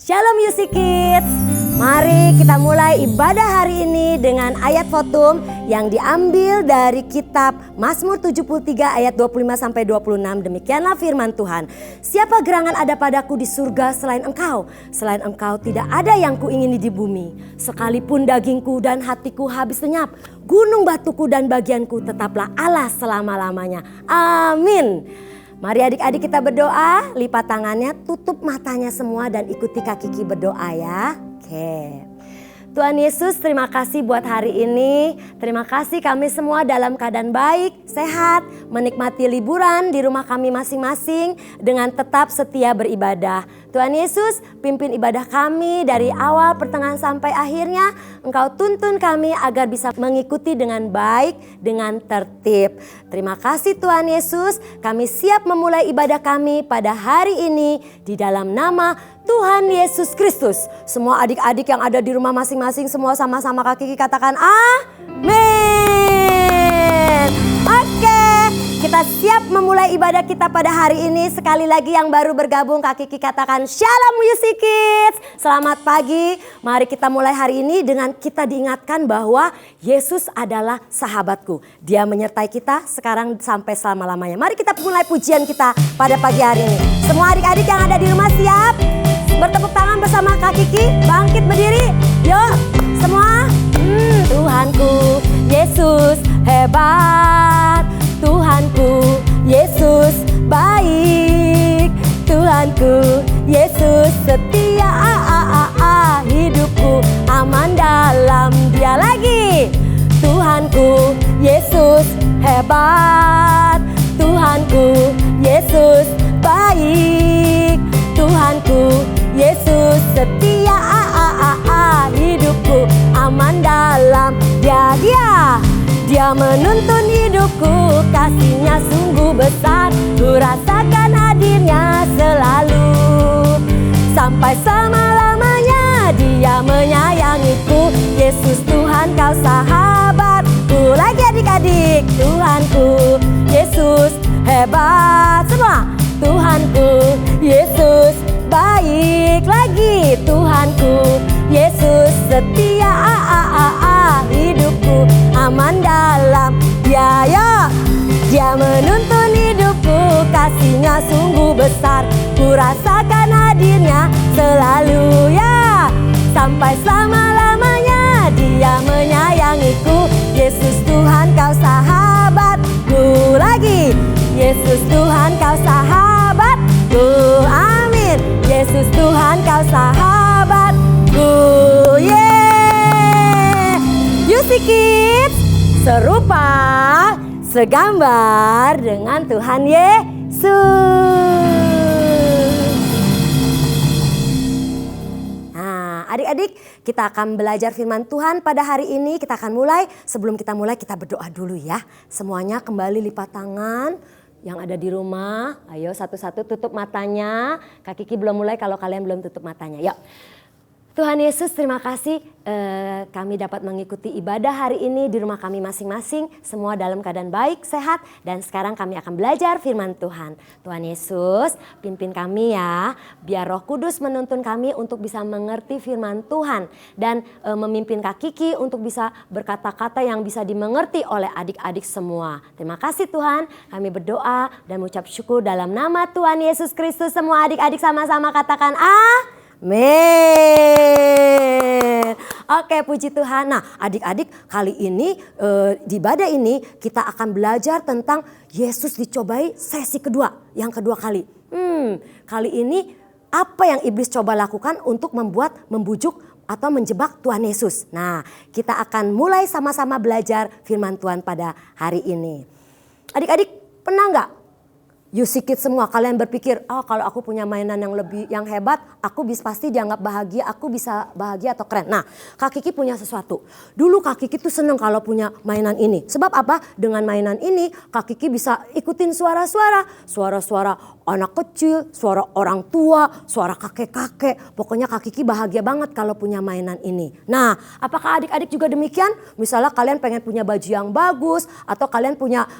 Shalom UC Kids. Mari kita mulai ibadah hari ini dengan ayat fotum yang diambil dari kitab Mazmur 73 ayat 25-26. Demikianlah firman Tuhan. Siapa gerangan ada padaku di surga selain engkau? Selain engkau tidak ada yang kuingini di bumi. Sekalipun dagingku dan hatiku habis lenyap, gunung batuku dan bagianku tetaplah Allah selama-lamanya. Amin. Mari adik-adik kita berdoa, lipat tangannya, tutup matanya semua dan ikuti Kak Kiki berdoa ya. Oke. Tuhan Yesus, terima kasih buat hari ini. Terima kasih kami semua dalam keadaan baik, sehat, menikmati liburan di rumah kami masing-masing dengan tetap setia beribadah. Tuhan Yesus, pimpin ibadah kami dari awal, pertengahan sampai akhirnya. Engkau tuntun kami agar bisa mengikuti dengan baik, dengan tertib. Terima kasih Tuhan Yesus, kami siap memulai ibadah kami pada hari ini di dalam nama Tuhan Yesus Kristus. Semua adik-adik yang ada di rumah masing-masing, semua sama-sama Kak Kiki katakan amin. Oke, kita siap memulai ibadah kita pada hari ini. Sekali lagi yang baru bergabung Kak Kiki katakan Shalom UC Kids. Selamat pagi, mari kita mulai hari ini dengan kita diingatkan bahwa Yesus adalah sahabatku. Dia menyertai kita sekarang sampai selama-lamanya. Mari kita mulai pujian kita pada pagi hari ini. Semua adik-adik yang ada di rumah siap? Bertepuk tangan bersama Kak Kiki, bangkit berdiri, yuk semua. Tuhanku Yesus hebat, Tuhanku Yesus baik, Tuhanku Yesus setia, hidupku aman dalam Dia. Lagi, Tuhanku Yesus hebat, Tuhanku Yesus baik, Tuhanku Yesus setia, hidupku aman dalam Dia. Dia menuntun hidupku, kasih-Nya sungguh besar. Ku rasakan hadirnya selalu, sampai selama-lamanya Dia menyayangiku. Yesus Tuhan kau sahabatku. Lagi adik-adik, Tuhanku Yesus hebat. Semua, Tuhanku Yesus baik. Lagi, Tuhanku Yesus setia, hidupku aman dalam Dia. Dia menuntun hidupku, kasih-Nya sungguh besar. Ku rasakan hadirnya selalu ya, sampai selama-lamanya Dia menyayangiku. Yesus Tuhan kau sahabatku. Lagi, Yesus Tuhan kau sahabatku. Amin. Yesus Tuhan kau sahabatku. Yeay. UC Kids, serupa, segambar dengan Tuhan Yesus. Nah, adik-adik, kita akan belajar firman Tuhan pada hari ini. Kita akan mulai. Sebelum kita mulai, kita berdoa dulu ya. Semuanya kembali lipat tangan. Yang ada di rumah, ayo satu-satu tutup matanya. Kak Kiki belum mulai kalau kalian belum tutup matanya. Yuk. Tuhan Yesus, terima kasih kami dapat mengikuti ibadah hari ini di rumah kami masing-masing. Semua dalam keadaan baik, sehat. Dan sekarang kami akan belajar firman Tuhan. Tuhan Yesus, pimpin kami ya. Biar Roh Kudus menuntun kami untuk bisa mengerti firman Tuhan. Dan memimpin Kak Kiki untuk bisa berkata-kata yang bisa dimengerti oleh adik-adik semua. Terima kasih Tuhan. Kami berdoa dan mengucap syukur dalam nama Tuhan Yesus Kristus. Semua adik-adik sama-sama katakan amin. Oke, puji Tuhan. Nah, adik-adik, kali ini di ibadah ini kita akan belajar tentang Yesus dicobai sesi kedua, yang kedua kali. Kali ini apa yang iblis coba lakukan untuk membujuk atau menjebak Tuhan Yesus. Nah, kita akan mulai sama-sama belajar firman Tuhan pada hari ini. Adik-adik, pernah nggak? UC Kids semua, kalian berpikir, kalau aku punya mainan yang hebat, aku pasti dianggap bahagia, aku bisa bahagia atau keren. Nah, Kak Kiki punya sesuatu. Dulu Kak Kiki tuh seneng kalau punya mainan ini. Sebab apa? Dengan mainan ini, Kak Kiki bisa ikutin suara-suara. Suara-suara anak kecil, suara orang tua, suara kakek-kakek. Pokoknya Kak Kiki bahagia banget kalau punya mainan ini. Nah, apakah adik-adik juga demikian? Misalnya kalian pengen punya baju yang bagus, atau kalian punya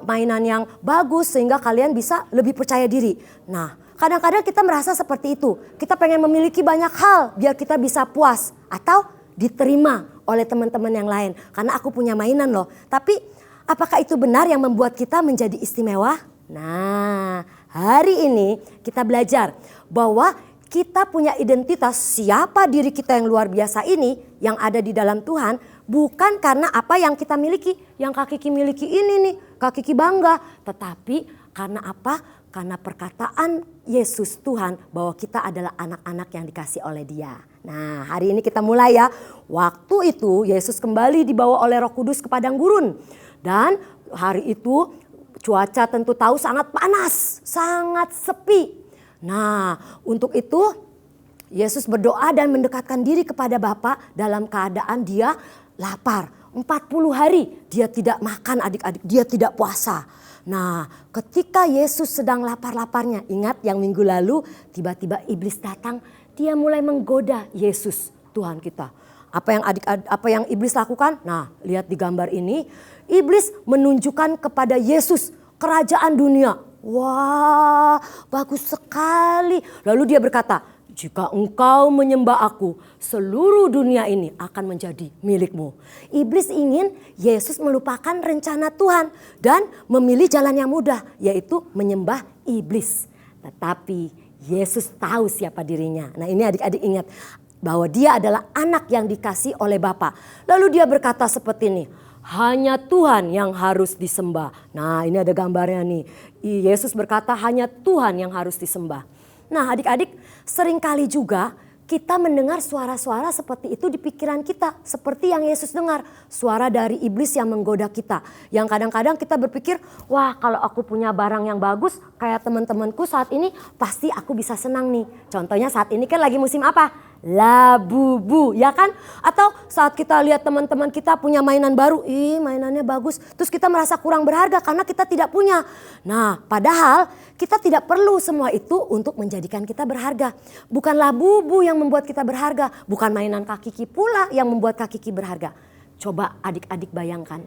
mainan yang bagus, sehingga kalian bisa lebih percaya diri. Nah, Kadang-kadang kita merasa seperti itu. Kita pengen memiliki banyak hal biar kita bisa puas atau diterima oleh teman-teman yang lain. Karena aku punya mainan loh. Tapi apakah itu benar yang membuat kita menjadi istimewa? Nah, hari ini kita belajar bahwa kita punya identitas siapa diri kita yang luar biasa ini yang ada di dalam Tuhan. Bukan karena apa yang kita miliki. Yang Kak Kiki miliki ini nih, Kak Kiki bangga. Tetapi karena apa? Karena perkataan Yesus Tuhan bahwa kita adalah anak-anak yang dikasih oleh Dia. Nah, hari ini kita mulai ya. Waktu itu Yesus kembali dibawa oleh Roh Kudus ke padang gurun. Dan hari itu cuaca tentu tahu sangat panas, sangat sepi. Nah, untuk itu Yesus berdoa dan mendekatkan diri kepada Bapa dalam keadaan dia lapar. 40 hari dia tidak makan adik-adik, dia tidak puasa. Nah, ketika Yesus sedang lapar-laparnya, ingat yang minggu lalu tiba-tiba iblis datang, dia mulai menggoda Yesus Tuhan kita. Apa yang iblis lakukan? Nah, lihat di gambar ini, iblis menunjukkan kepada Yesus kerajaan dunia. Wah, bagus sekali. Lalu dia berkata, jika engkau menyembah aku, seluruh dunia ini akan menjadi milikmu. Iblis ingin Yesus melupakan rencana Tuhan dan memilih jalan yang mudah, yaitu menyembah iblis. Tetapi Yesus tahu siapa dirinya. Nah, ini adik-adik ingat bahwa dia adalah anak yang dikasih oleh Bapa. Lalu dia berkata seperti ini, hanya Tuhan yang harus disembah. Nah, ini ada gambarnya nih. Yesus berkata hanya Tuhan yang harus disembah. Nah, adik-adik, seringkali juga kita mendengar suara-suara seperti itu di pikiran kita. Seperti yang Yesus dengar, suara dari iblis yang menggoda kita. Yang kadang-kadang kita berpikir, wah kalau aku punya barang yang bagus kayak teman-temanku saat ini pasti aku bisa senang nih. Contohnya saat ini kan lagi musim apa? Labubu, ya kan? Atau saat kita lihat teman-teman kita punya mainan baru, mainannya bagus. Terus kita merasa kurang berharga karena kita tidak punya. Nah, padahal kita tidak perlu semua itu untuk menjadikan kita berharga. Bukan labubu yang membuat kita berharga, bukan mainan Kak Kiki pula yang membuat Kak Kiki berharga. Coba adik-adik bayangkan.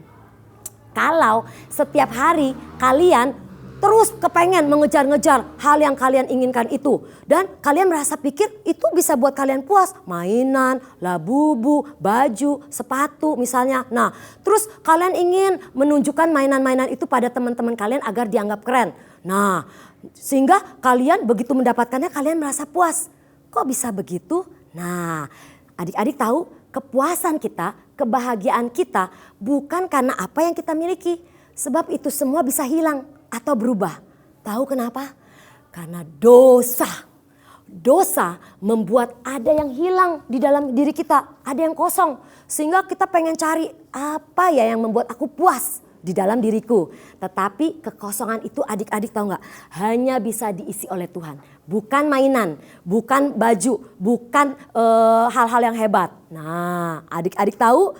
Kalau setiap hari kalian terus kepengen mengejar-ngejar hal yang kalian inginkan itu. Dan kalian merasa pikir itu bisa buat kalian puas. Mainan, labubu, baju, sepatu misalnya. Nah, terus kalian ingin menunjukkan mainan-mainan itu pada teman-teman kalian agar dianggap keren. Nah, sehingga kalian begitu mendapatkannya kalian merasa puas. Kok bisa begitu? Nah, adik-adik tahu kepuasan kita, kebahagiaan kita bukan karena apa yang kita miliki. Sebab itu semua bisa hilang atau berubah. Tahu kenapa? Karena dosa. Dosa membuat ada yang hilang di dalam diri kita. Ada yang kosong. Sehingga kita pengen cari apa ya yang membuat aku puas di dalam diriku. Tetapi kekosongan itu adik-adik tahu nggak? Hanya bisa diisi oleh Tuhan. Bukan mainan, bukan baju, bukan hal-hal yang hebat. Nah, adik-adik tahu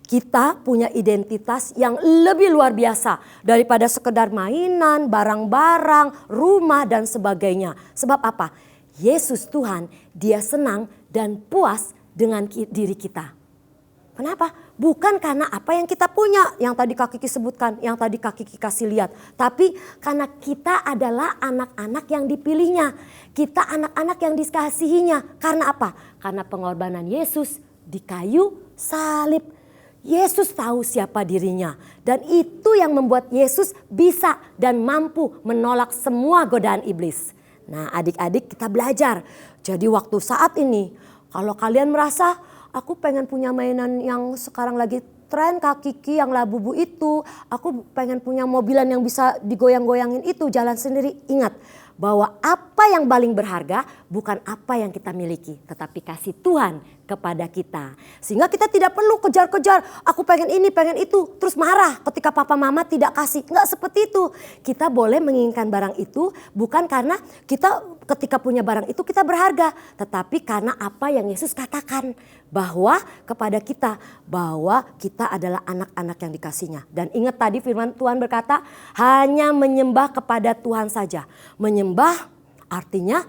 kita punya identitas yang lebih luar biasa daripada sekedar mainan, barang-barang, rumah dan sebagainya. Sebab apa? Yesus Tuhan, dia senang dan puas dengan diri kita. Kenapa? Bukan karena apa yang kita punya, yang tadi Kak Kiki sebutkan, yang tadi Kak Kiki kasih lihat. Tapi karena kita adalah anak-anak yang dipilihnya. Kita anak-anak yang dikasihinya. Karena apa? Karena pengorbanan Yesus di kayu salib. Yesus tahu siapa dirinya dan itu yang membuat Yesus bisa dan mampu menolak semua godaan iblis. Nah, adik-adik kita belajar. Jadi waktu saat ini kalau kalian merasa aku pengen punya mainan yang sekarang lagi tren Kak Kiki yang labubu itu, aku pengen punya mobilan yang bisa digoyang-goyangin itu jalan sendiri. Ingat bahwa apa yang paling berharga bukan apa yang kita miliki, tetapi kasih Tuhan kepada kita. Sehingga kita tidak perlu kejar-kejar, aku pengen ini, pengen itu, terus marah ketika papa mama tidak kasih. Enggak seperti itu. Kita boleh menginginkan barang itu bukan karena kita ketika punya barang itu kita berharga, tetapi karena apa yang Yesus katakan bahwa kepada kita bahwa kita adalah anak-anak yang dikasihnya. Dan ingat tadi firman Tuhan berkata hanya menyembah kepada Tuhan saja. Menyembah artinya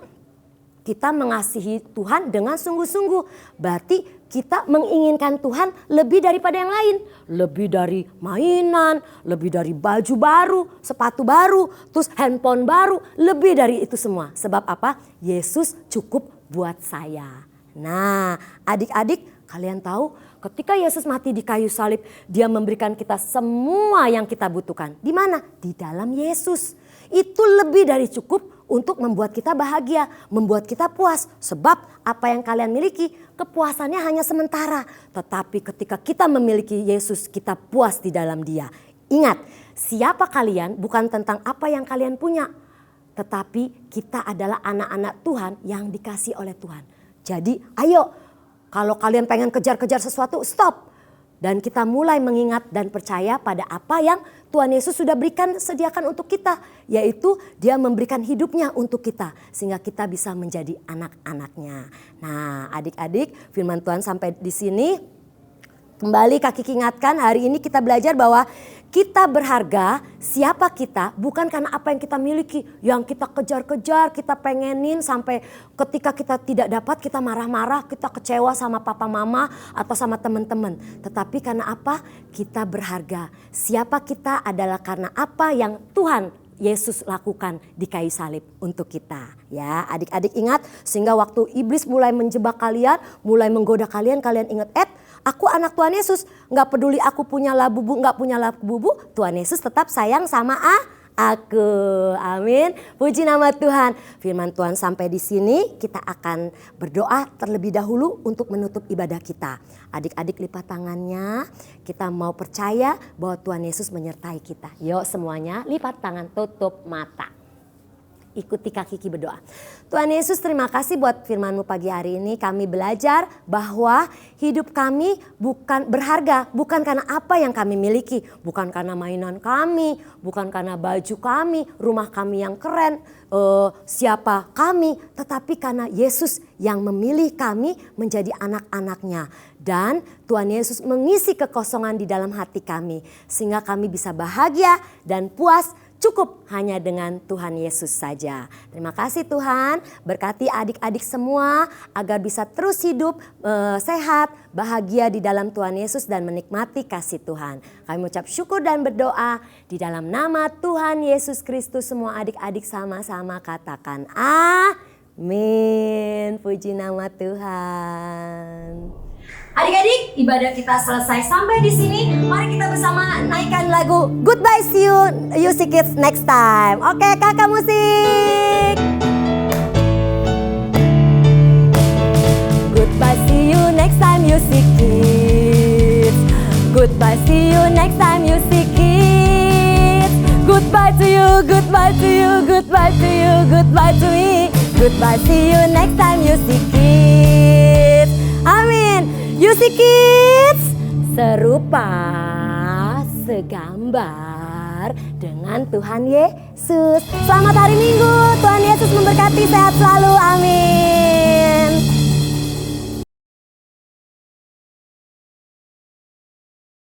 kita mengasihi Tuhan dengan sungguh-sungguh. Berarti kita menginginkan Tuhan lebih daripada yang lain. Lebih dari mainan, lebih dari baju baru, sepatu baru, terus handphone baru. Lebih dari itu semua. Sebab apa? Yesus cukup buat saya. Nah, adik-adik, kalian tahu ketika Yesus mati di kayu salib, dia memberikan kita semua yang kita butuhkan. Di mana? Di dalam Yesus. Itu lebih dari cukup untuk membuat kita bahagia, membuat kita puas. Sebab apa yang kalian miliki, kepuasannya hanya sementara. Tetapi ketika kita memiliki Yesus, kita puas di dalam Dia. Ingat, siapa kalian bukan tentang apa yang kalian punya. Tetapi kita adalah anak-anak Tuhan yang dikasih oleh Tuhan. Jadi ayo, kalau kalian pengen kejar-kejar sesuatu, stop. Dan kita mulai mengingat dan percaya pada apa yang Tuhan Yesus sudah berikan, sediakan untuk kita. Yaitu dia memberikan hidupnya untuk kita. Sehingga kita bisa menjadi anak-anaknya. Nah, adik-adik, firman Tuhan sampai di sini. Kembali Kak Kiki ingatkan, hari ini kita belajar bahwa kita berharga, siapa kita bukan karena apa yang kita miliki. Yang kita kejar-kejar, kita pengenin sampai ketika kita tidak dapat kita marah-marah, kita kecewa sama papa mama atau sama teman-teman. Tetapi karena apa? Kita berharga. Siapa kita adalah karena apa yang Tuhan Yesus lakukan di kayu salib untuk kita. Ya, adik-adik ingat, sehingga waktu iblis mulai menjebak kalian, mulai menggoda kalian, kalian ingat, aku anak Tuhan Yesus, gak peduli aku punya labubu, gak punya labubu, Tuhan Yesus tetap sayang sama aku. Amin. Puji nama Tuhan. Firman Tuhan sampai di sini, kita akan berdoa terlebih dahulu untuk menutup ibadah kita. Adik-adik lipat tangannya, kita mau percaya bahwa Tuhan Yesus menyertai kita. Yuk semuanya lipat tangan, tutup mata. Ikuti Kak Kiki berdoa. Tuhan Yesus, terima kasih buat firman-Mu pagi hari ini. Kami belajar bahwa hidup kami bukan berharga, bukan karena apa yang kami miliki, bukan karena mainan kami, bukan karena baju kami, rumah kami yang keren, siapa kami, tetapi karena Yesus yang memilih kami menjadi anak-anaknya. Dan Tuhan Yesus mengisi kekosongan di dalam hati kami sehingga kami bisa bahagia dan puas. Cukup hanya dengan Tuhan Yesus saja. Terima kasih Tuhan, berkati adik-adik semua agar bisa terus hidup sehat, bahagia di dalam Tuhan Yesus dan menikmati kasih Tuhan. Kami mengucap syukur dan berdoa di dalam nama Tuhan Yesus Kristus. Semua adik-adik sama-sama katakan amin. Puji nama Tuhan. Adik-adik, ibadah kita selesai sampai di sini. Mari kita bersama naikkan lagu Goodbye, see you see kids next time. Oke, kakak musik. Goodbye, see you next time, you see kids. Goodbye, see you next time, you see kids. Goodbye to you, goodbye to you, goodbye to you, goodbye to me. Goodbye, see you next time, you see kids. Amin. You see kids, serupa segambar dengan Tuhan Yesus. Selamat hari Minggu, Tuhan Yesus memberkati, sehat selalu, amin.